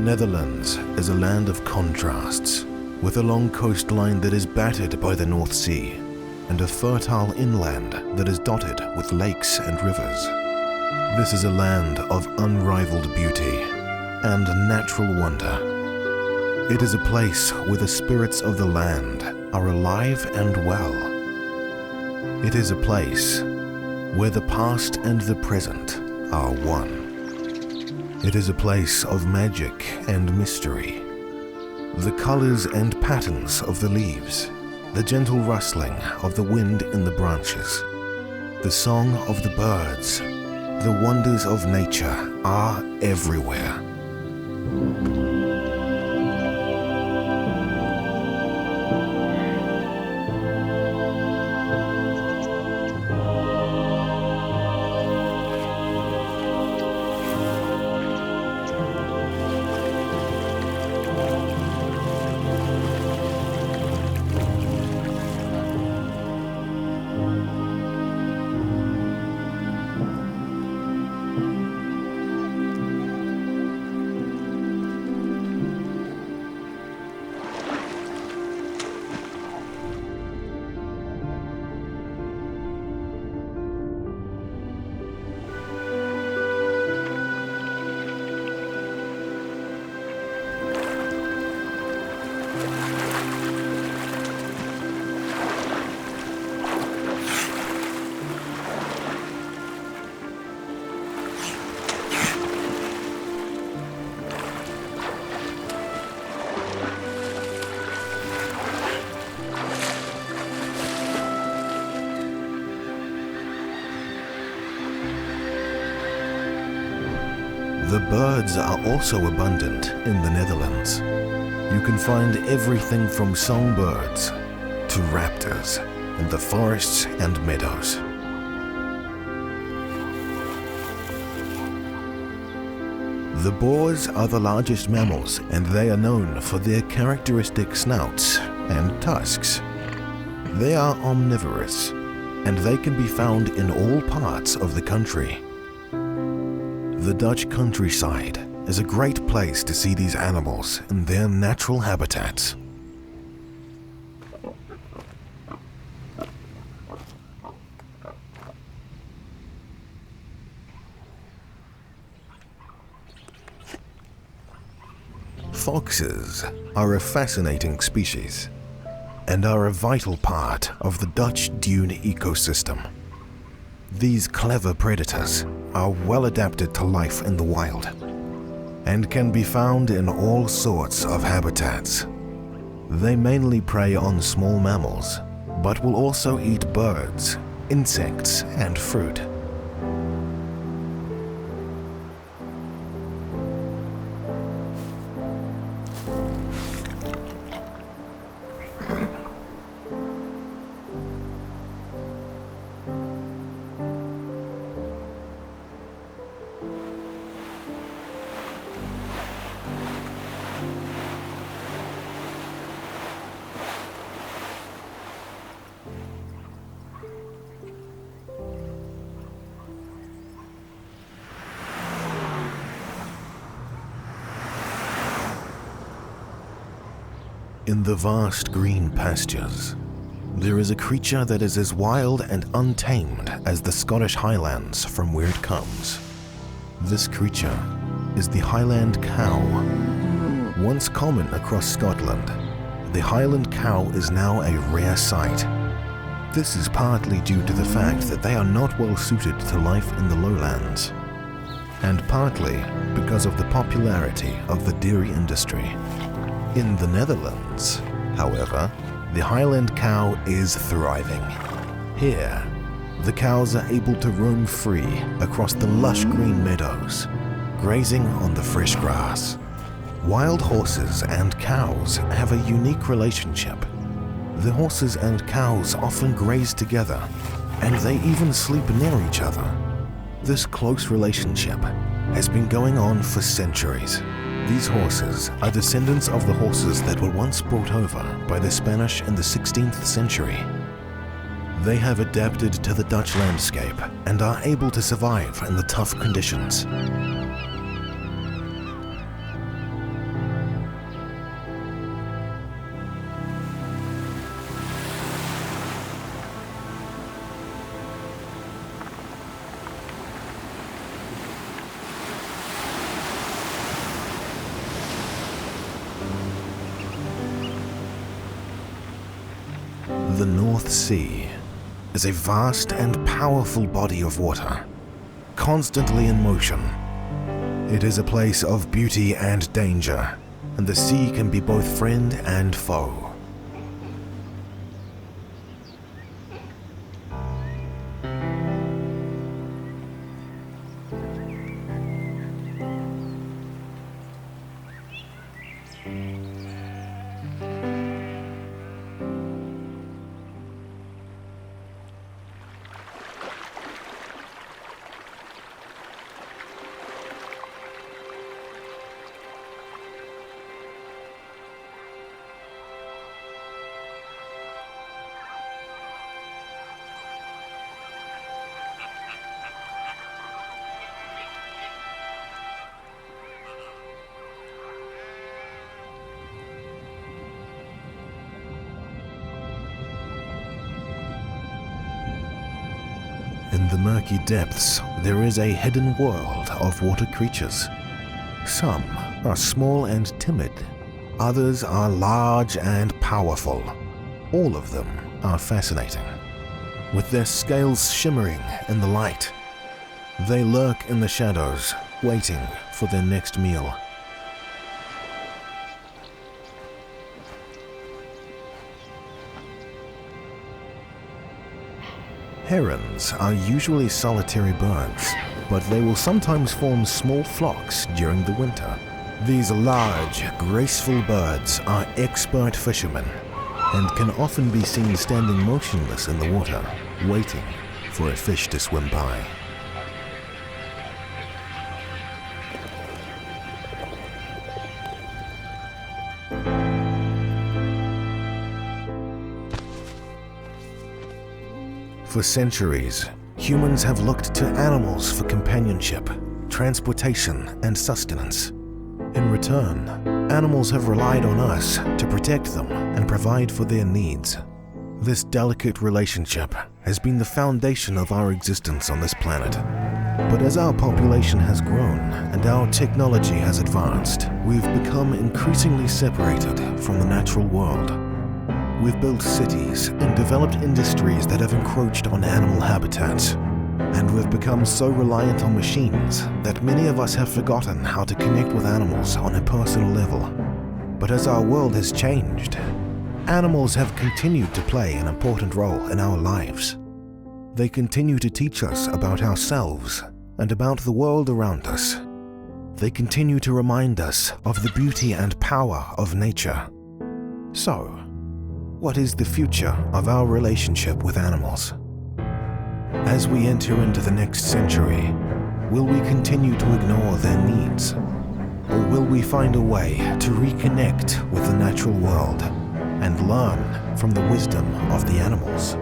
Netherlands is a land of contrasts, with a long coastline that is battered by the North Sea and a fertile inland that is dotted with lakes and rivers. This is a land of unrivaled beauty and natural wonder. It is a place where the spirits of the land are alive and well. It is a place where the past and the present are one. It is a place of magic and mystery. The colors and patterns of the leaves, the gentle rustling of the wind in the branches, the song of the birds, the wonders of nature are everywhere. The birds are also abundant in the Netherlands. You can find everything from songbirds to raptors in the forests and meadows. The boars are the largest mammals, and they are known for their characteristic snouts and tusks. They are omnivorous, and they can be found in all parts of the country. The Dutch countryside is a great place to see these animals in their natural habitats. Foxes are a fascinating species and are a vital part of the Dutch dune ecosystem. These clever predators are well adapted to life in the wild and can be found in all sorts of habitats. They mainly prey on small mammals, but will also eat birds, insects, and fruit. In the vast green pastures, there is a creature that is as wild and untamed as the Scottish Highlands from where it comes. This creature is the Highland cow. Once common across Scotland, the Highland cow is now a rare sight. This is partly due to the fact that they are not well suited to life in the lowlands, and partly because of the popularity of the dairy industry. In the Netherlands, however, the Highland cow is thriving. Here, the cows are able to roam free across the lush green meadows, grazing on the fresh grass. Wild horses and cows have a unique relationship. The horses and cows often graze together, and they even sleep near each other. This close relationship has been going on for centuries. These horses are descendants of the horses that were once brought over by the Spanish in the 16th century. They have adapted to the Dutch landscape and are able to survive in the tough conditions. the North Sea is a vast and powerful body of water, constantly in motion. It is a place of beauty and danger, and the sea can be both friend and foe. In the murky depths, there is a hidden world of water creatures. Some are small and timid. Others are large and powerful. All of them are fascinating. With their scales shimmering in the light, they lurk in the shadows, waiting for their next meal. Herons are usually solitary birds, but they will sometimes form small flocks during the winter. These large, graceful birds are expert fishermen and can often be seen standing motionless in the water, waiting for a fish to swim by. For centuries, humans have looked to animals for companionship, transportation, and sustenance. In return, animals have relied on us to protect them and provide for their needs. This delicate relationship has been the foundation of our existence on this planet. But as our population has grown and our technology has advanced, we've become increasingly separated from the natural world. We've built cities and developed industries that have encroached on animal habitats. And we've become so reliant on machines that many of us have forgotten how to connect with animals on a personal level. But as our world has changed, animals have continued to play an important role in our lives. They continue to teach us about ourselves and about the world around us. They continue to remind us of the beauty and power of nature. So, what is the future of our relationship with animals? As we enter into the next century, will we continue to ignore their needs? Or will we find a way to reconnect with the natural world and learn from the wisdom of the animals?